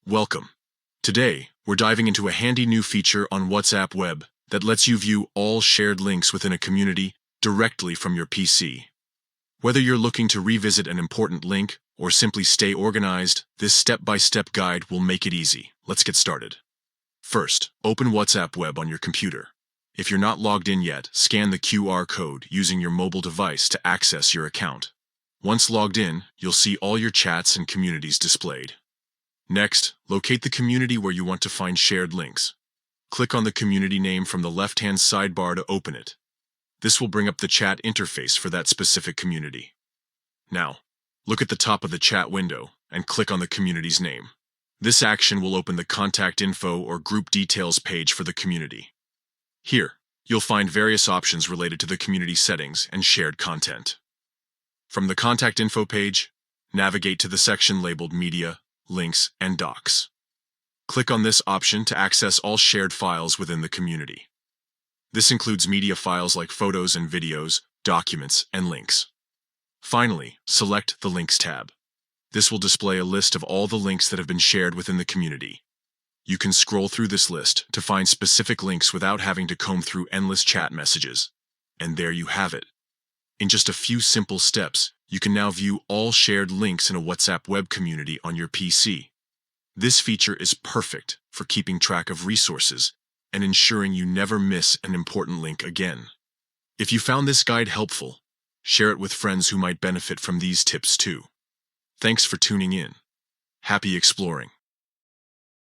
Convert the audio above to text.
Welcome. Today, we're diving into a handy new feature on WhatsApp Web that lets you view all shared links within a community directly from your PC. Whether you're looking to revisit an important link or simply stay organized, this step-by-step guide will make it easy. Let's get started. First, open WhatsApp Web on your computer. If you're not logged in yet, scan the QR code using your mobile device to access your account. Once logged in, you'll see all your chats and communities displayed. Next, locate the community where you want to find shared links. Click on the community name from the left-hand sidebar to open it. This will bring up the chat interface for that specific community. Now, look at the top of the chat window and click on the community's name. This action will open the contact info or group details page for the community. Here, you'll find various options related to the community settings and shared content. From the contact info page, navigate to the section labeled Media, Links, and Docs. Click on this option to access all shared files within the community. This includes media files like photos and videos, documents, and links. Finally, select the Links tab. This will display a list of all the links that have been shared within the community. You can scroll through this list to find specific links without having to comb through endless chat messages. And there you have it. In just a few simple steps, you can now view all shared links in a WhatsApp web community on your PC. This feature is perfect for keeping track of resources and ensuring you never miss an important link again. If you found this guide helpful, share it with friends who might benefit from these tips too. Thanks for tuning in. Happy exploring.